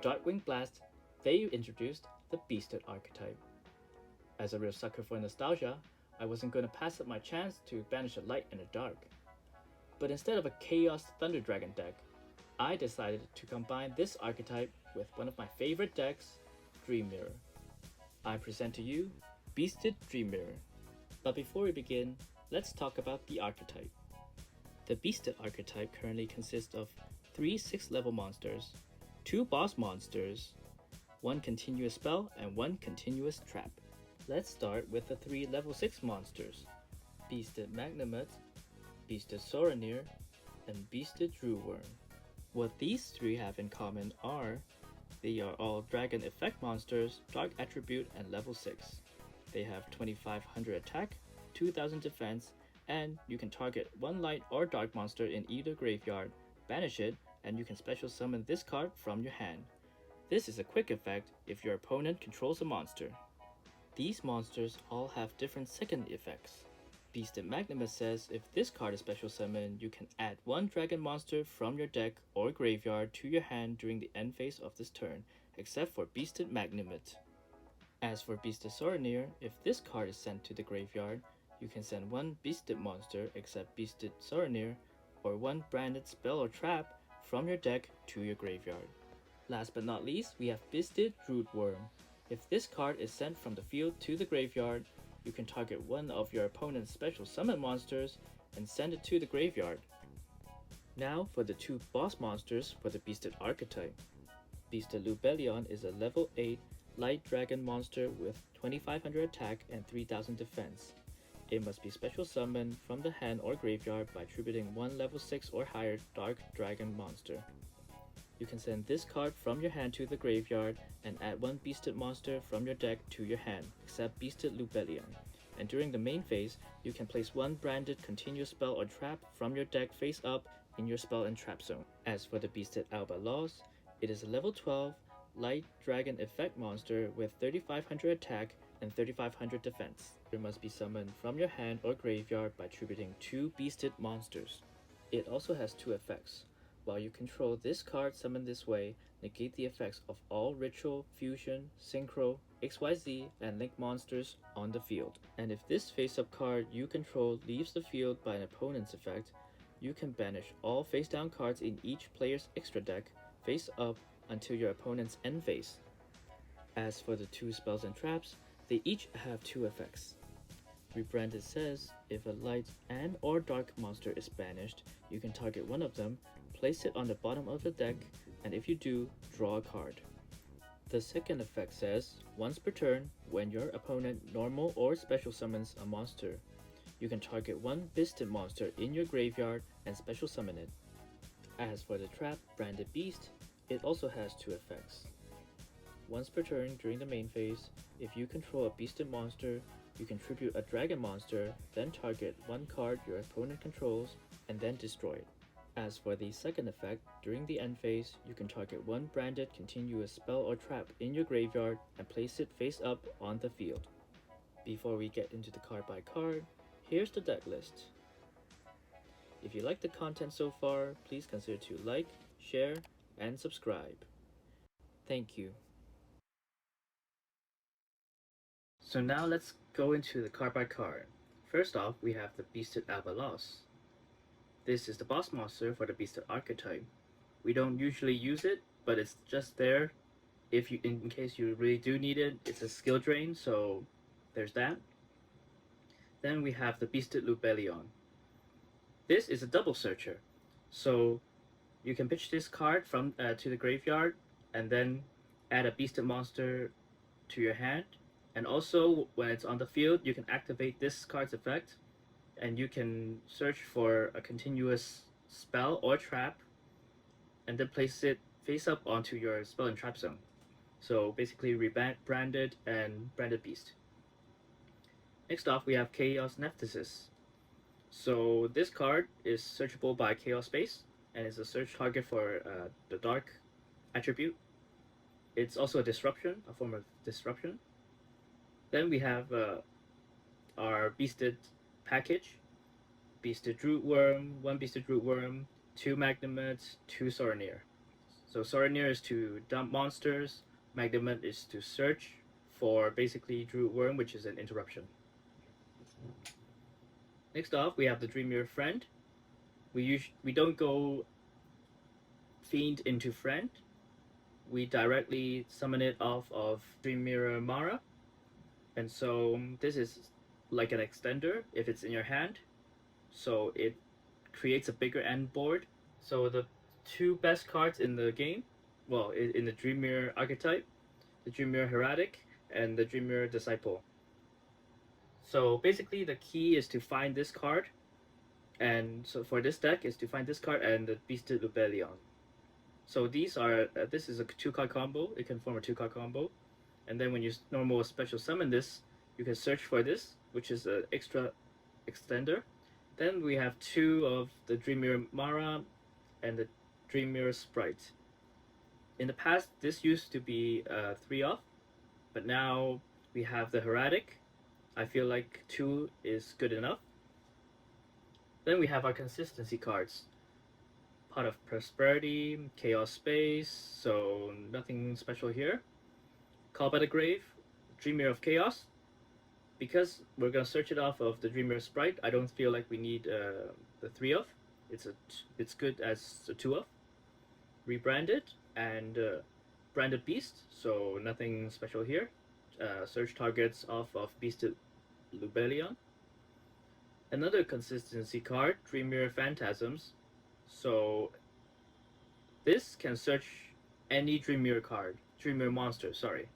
Darkwing Blast, they introduced the Byssted archetype. As a real sucker for nostalgia, I wasn't going to pass up my chance to banish a light and a dark. But instead of a Chaos Thunder Dragon deck, I decided to combine this archetype with one of my favorite decks, Dream Mirror. I present to you Byssted Dream Mirror. But before we begin, let's talk about the archetype. The Byssted archetype currently consists of 3 6-level monsters, 2 boss monsters, 1 continuous spell, and 1 continuous trap. Let's start with the 3 level 6 monsters, Byssted Magnamut, Byssted Soranir, and Byssted Drewworm. What these 3 have in common are, they are all Dragon Effect monsters, Dark Attribute, and level 6. They have 2500 attack, 2000 defense, and you can target 1 light or dark monster in either graveyard, banish it, and you can special summon this card from your hand. This is a quick effect if your opponent controls a monster. These monsters all have different second effects. Byssted Magnamut says if this card is special summoned, you can add 1 dragon monster from your deck or graveyard to your hand during the end phase of this turn, except for Byssted Magnamut. As for Byssted Soranir, if this card is sent to the graveyard, you can send 1 Byssted monster except Byssted Soranir, or 1 branded spell or trap from your deck to your graveyard. Last but not least, we have Byssted Drewworm. If this card is sent from the field to the graveyard, you can target 1 of your opponent's special summon monsters and send it to the graveyard. Now for the 2 boss monsters for the Byssted archetype. Byssted Lubellion is a level 8 light dragon monster with 2500 attack and 3000 defense. It must be special summoned from the hand or graveyard by attributing 1 level 6 or higher dark dragon monster. You can send this card from your hand to the graveyard and add 1 Byssted monster from your deck to your hand, except Byssted Lubellion. And during the main phase, you can place 1 branded continuous spell or trap from your deck face up in your spell and trap zone. As for the Byssted Albalos, it is a level 12 light dragon effect monster with 3500 attack and 3500 defense. It must be summoned from your hand or graveyard by attributing 2 Byssted monsters. It also has 2 effects. While you control this card summoned this way, negate the effects of all Ritual, Fusion, Synchro, XYZ, and Link monsters on the field. And if this face-up card you control leaves the field by an opponent's effect, you can banish all face-down cards in each player's extra deck face up until your opponent's end phase. As for the 2 spells and traps, they each have 2 effects. Rebranded says, if a light and or dark monster is banished, you can target 1 of them, place it on the bottom of the deck, and if you do, draw a card. The second effect says, once per turn, when your opponent normal or special summons a monster, you can target 1 Byssted monster in your graveyard and special summon it. As for the trap, Branded Beast, it also has 2 effects. Once per turn during the main phase, if you control a Byssted monster, you can tribute a dragon monster, then target 1 card your opponent controls, and then destroy it. As for the second effect, during the end phase, you can target 1 branded continuous spell or trap in your graveyard and place it face up on the field. Before we get into the card by card, here's the deck list. If you like the content so far, please consider to like, share, and subscribe. Thank you. So now let's go into the card by card. First off, we have the Byssted Albalos. This is the boss monster for the Byssted archetype. We don't usually use it, but it's just there if you, in case you really do need it. It's a skill drain, so there's that. Then we have the Byssted Lubellion. This is a double searcher, so you can pitch this card from to the graveyard and then add a Byssted monster to your hand. And also, when it's on the field, you can activate this card's effect, and you can search for a continuous spell or trap, and then place it face up onto your spell and trap zone. So basically, rebranded and branded beast. Next off, we have Chaos Nephthys. So this card is searchable by Chaos Space, and is a search target for the Dark attribute. It's also a disruption, a form of disruption. Then we have our Byssted package, Byssted Drewworm, 1 Byssted Drewworm, 2 Magnamuts, 2 Soranir. So Soraneer is to dump monsters, Magnamut is to search for basically Druid Worm, which is an interruption. Next off, we have the Dreamir Friend. We don't go Fiend into Friend. We directly summon it off of Dreamir Mara. And so this is like an extender if it's in your hand. So it creates a bigger end board. So the two best cards in the game, well, in the Dreamir archetype, the Dreamir Heretic and the Dreamir Disciple. So basically the key is to find this card, and so for this deck is to find this card and the Byssted Lubellion. So these are, this is a 2-card combo, it can form a 2-card combo, and then when you normal special summon this, you can search for this, which is an extra extender. Then we have 2 of the Dreamir Mara and the Dreamir Sprite. In the past, this used to be 3 off, but now we have the Heretic. I feel like 2 is good enough. Then we have our consistency cards. Pot of Prosperity, Chaos Space, so nothing special here. Call by the Grave, Dreamir of Chaos. Because we're going to search it off of the Dreamir Sprite, I don't feel like we need the 3 of. It's good as a 2 of. Rebranded and Branded Beast, so nothing special here. Search targets off of Byssted Lubellion. Another consistency card, Dreamir Phantasms. So this can search any Dreamir card, Dreamir monster, sorry.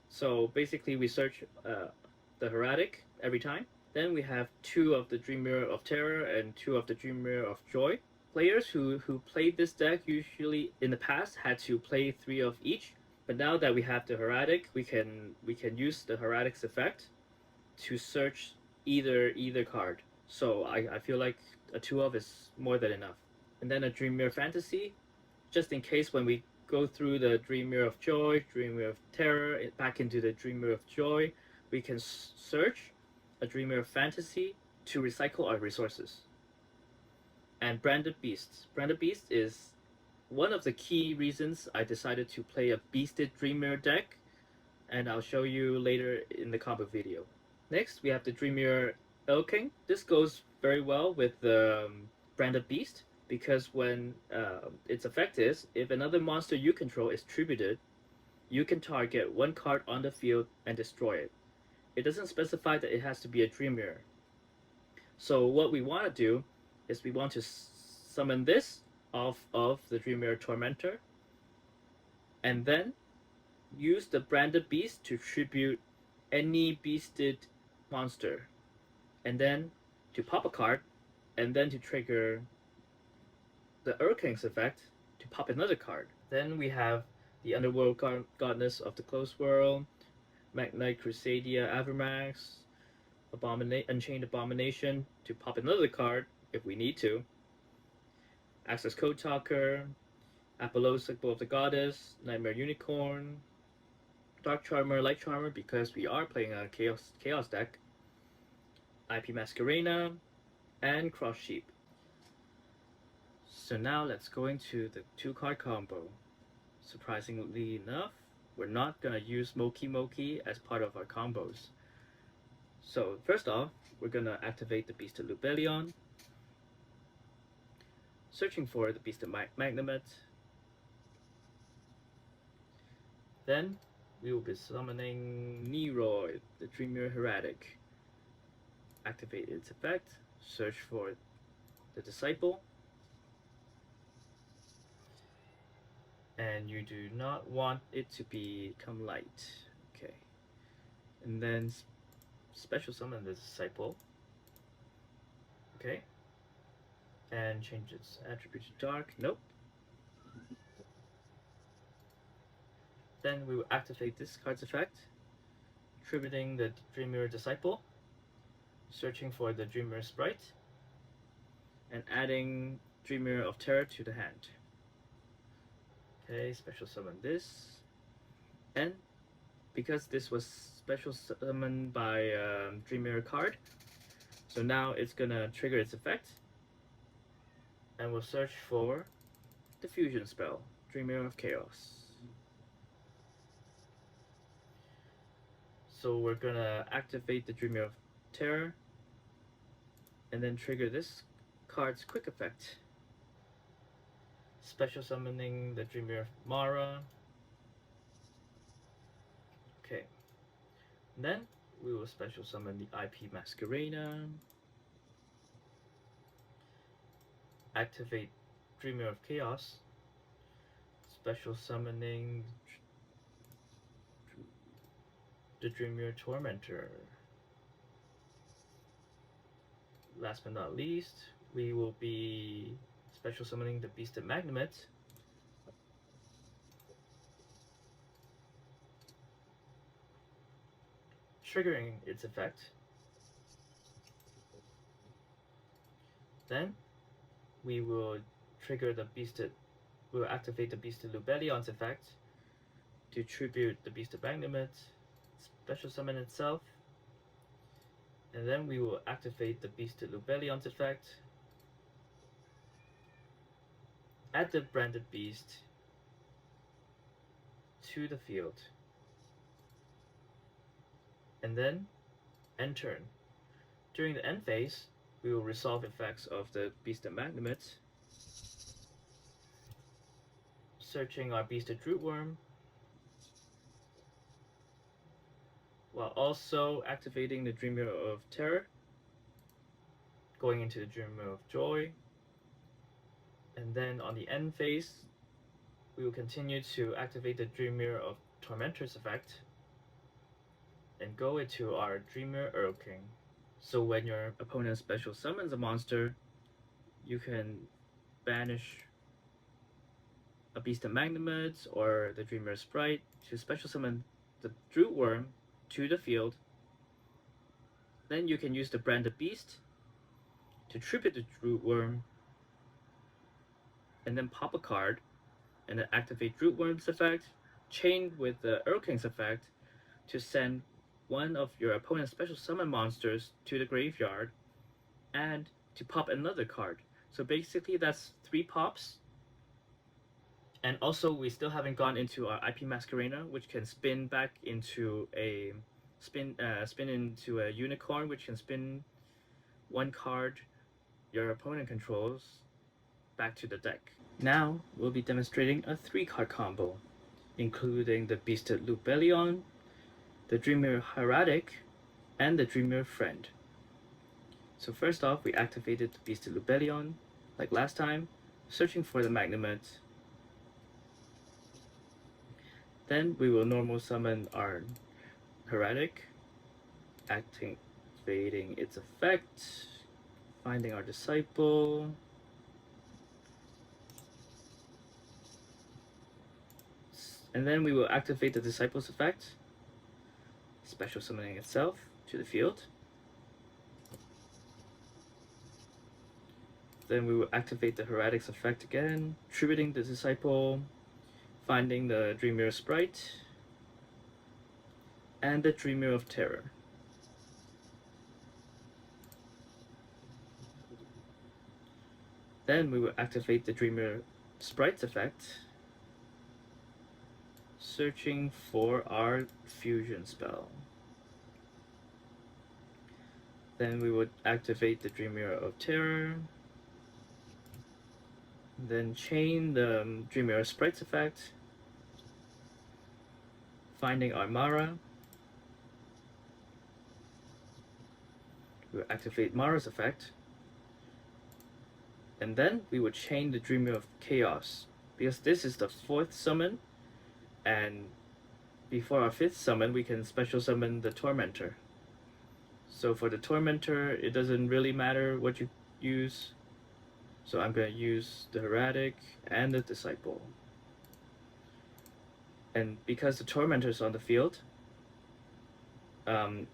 So basically we search the Heretic every time. Then we have 2 of the Dreamir of Terror and 2 of the Dreamir of Joy. Players who played this deck usually in the past had to play 3 of each, but now that we have the Heretic, we can use the Heretic's effect to search either card. So I feel like a 2 of is more than enough. And then a Dreamir Fantasy, just in case when we go through the Dreamir of Joy, Dreamir of Terror, back into the Dreamir of Joy, we can search a Dreamir Fantasy to recycle our resources. And Branded Beast. Branded Beast is one of the key reasons I decided to play a Byssted Dreamir deck, and I'll show you later in the combo video. Next, we have the Dreamir Elking. This goes very well with the Branded Beast, because when its effect is, if another monster you control is tributed, you can target 1 card on the field and destroy it. It doesn't specify that it has to be a Dreamir. So what we want to do is we want to summon this off of the Dreamir Tormentor, and then use the Branded Beast to tribute any Byssted monster, and then to pop a card, and then to trigger the Urking's effect to pop another card. Then we have the Underworld Goddess of the Closed World, Magnite Crusadia Avermax, Unchained Abomination to pop another card if we need to. Access Code Talker, Apollo Symbol of the Goddess, Nightmare Unicorn, Dark Charmer, Light Charmer because we are playing a Chaos deck, IP Masquerena, and Cross Sheep. So now let's go into the 2-card combo. Surprisingly enough, we're not gonna use Moki as part of our combos. So first off, we're gonna activate the Byssted Lubellion, searching for the Byssted Magnamut. Then we will be summoning Neroid, the Dreamir Heretic. Activate its effect, search for the Disciple, and you do not want it to become light. Okay, and then special summon the Disciple. Okay, and change its attribute to dark. Nope. Then we will activate this card's effect, tributing the Dreamir Disciple, searching for the Dreamir Sprite, and adding Dreamir of Terror to the hand. Okay, special summon this, and because this was special summoned by Dreamir card, so now it's gonna trigger its effect, and we'll search for the fusion spell. Dreamer of Chaos. So we're gonna activate the Dreamer of Terror and then trigger this card's quick effect. Special summoning the Dreamer of Mara. Okay. And then we will special summon the IP Masquerena. Activate Dreamer of Chaos. Special summoning the Dreamer Tormentor. Last but not least, we will be special summoning the Byssted Magnemite. Triggering its effect. Then we will trigger the Byssted, we will activate the Byssted Lubellion's effect to tribute the Byssted Magnemite, special summon itself, and then we will activate the Byssted Lubellion's effect, add the branded beast to the field, and then end turn. During the end phase, we will resolve effects of the Byssted Magnemite, searching our Byssted Rootworm, while also activating the Dreamer of Terror, going into the Dreamer of Joy, and then on the end phase, we will continue to activate the Dreamer of Tormentor's effect, and go into our Dreamer Earl King. So when your opponent special summons a monster, you can banish a Byssted Magnemite or the Dreamer Sprite to special summon the Rootworm to the field. Then you can use the branded beast to tribute the Rootworm, and then pop a card, and then activate Rootworm's effect, chained with the Earl King's effect to send one of your opponent's special summon monsters to the graveyard, and to pop another card. So basically that's 3 pops. And also we still haven't gone into our IP Masquerena, which can spin back into a spin into a unicorn, which can spin 1 card your opponent controls back to the deck. Now we'll be demonstrating a 3-card combo, including the Byssted Lubellion, the Dreamer Hieratic, and the Dreamer Friend. So first off, we activated the Byssted Lubellion, like last time, searching for the Magnemite. Then we will normal summon our Hieratic, activating its effect, finding our Disciple, and then we will activate the Disciple's effect, special summoning itself to the field. Then we will activate the Hieratic's effect again, tributing the Disciple, finding the Dreamer Sprite, and the Dreamer of Terror. Then we will activate the Dreamer Sprite's effect, searching for our fusion spell. Then we would activate the Dreamer of Terror, then chain the Dreamer Sprite's effect, finding our Mara. We will activate Mara's effect, and then we would chain the Dreamer of Chaos, because this is the 4th summon, and before our 5th summon we can special summon the Tormentor. So for the Tormentor, it doesn't really matter what you use, so I'm going to use the Hieratic and the Disciple. And because the Tormentor is on the field, and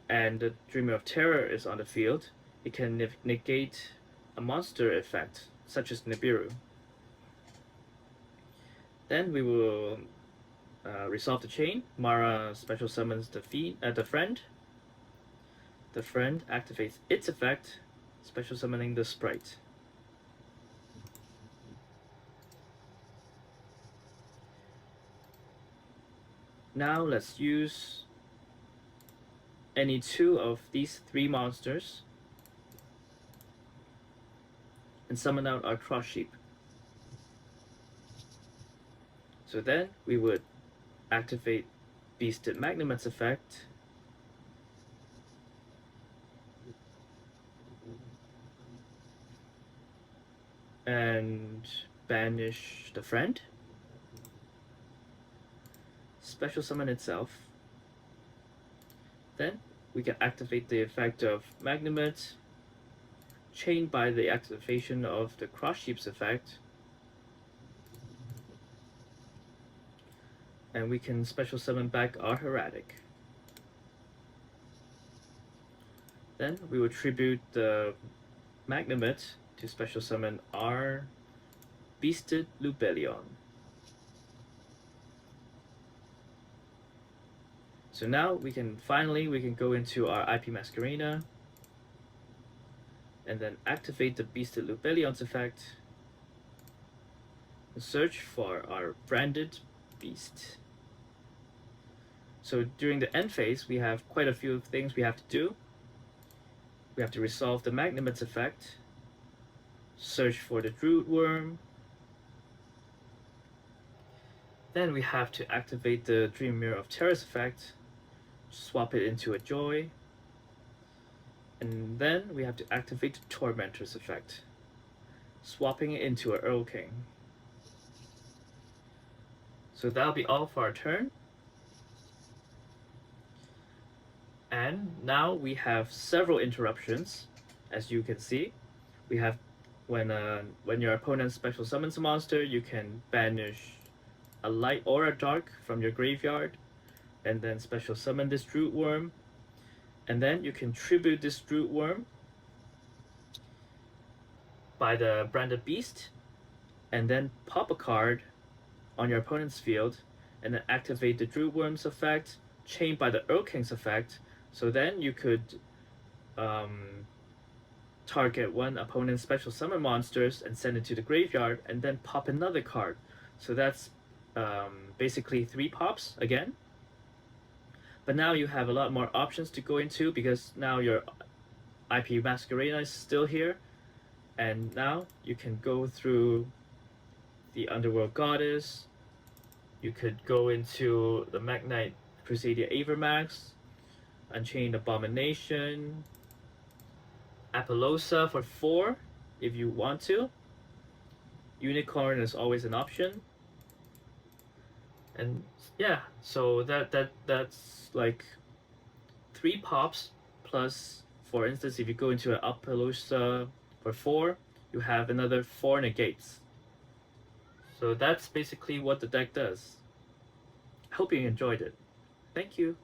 the Dreamer of Terror is on the field, it can negate a monster effect, such as Nibiru. Then we will resolve the chain. Mara special summons the Friend. The Friend activates its effect, special summoning the Sprite. Now let's use any two of these three monsters and summon out our cross sheep. So then we would activate Byssted Magnemets effect and banish the friend. Special summon itself. Then we can activate the effect of Magnemets, chained by the activation of the cross sheep's effect. And we can special summon back our Heretic. Then we will tribute the Magnemate to special summon our Byssted Lubellion. So now we can go into our IP Masquerena and then activate the Byssted Lubellion's effect and search for our branded beast. So during the end phase, we have quite a few things we have to do. We have to resolve the Magnemets effect, search for the Druid Worm, then we have to activate the Dream Mirror of Terrace effect, swap it into a Joy, and then we have to activate the Tormentor's effect, swapping it into a Earl King. So that'll be all for our turn. And now we have several interruptions, as you can see. We have when your opponent special summons a monster, you can banish a light or a dark from your graveyard, and then special summon this Druid Worm, and then you can tribute this Druid Worm by the branded beast, and then pop a card on your opponent's field, and then activate the Druid Worm's effect, chained by the Earl King's effect. So then you could target one opponent's special summon monsters and send it to the graveyard, and then pop another card. So that's basically 3 pops again. But now you have a lot more options to go into because now your IP Masquerena is still here, and now you can go through the Underworld Goddess. You could go into the Magnite Crusadia Avermax, Unchained Abomination, Apollosa for 4 if you want to. Unicorn is always an option. And yeah, so that's like 3 pops plus, for instance, if you go into an Apollosa for 4, you have another 4 negates. So that's basically what the deck does. I hope you enjoyed it. Thank you.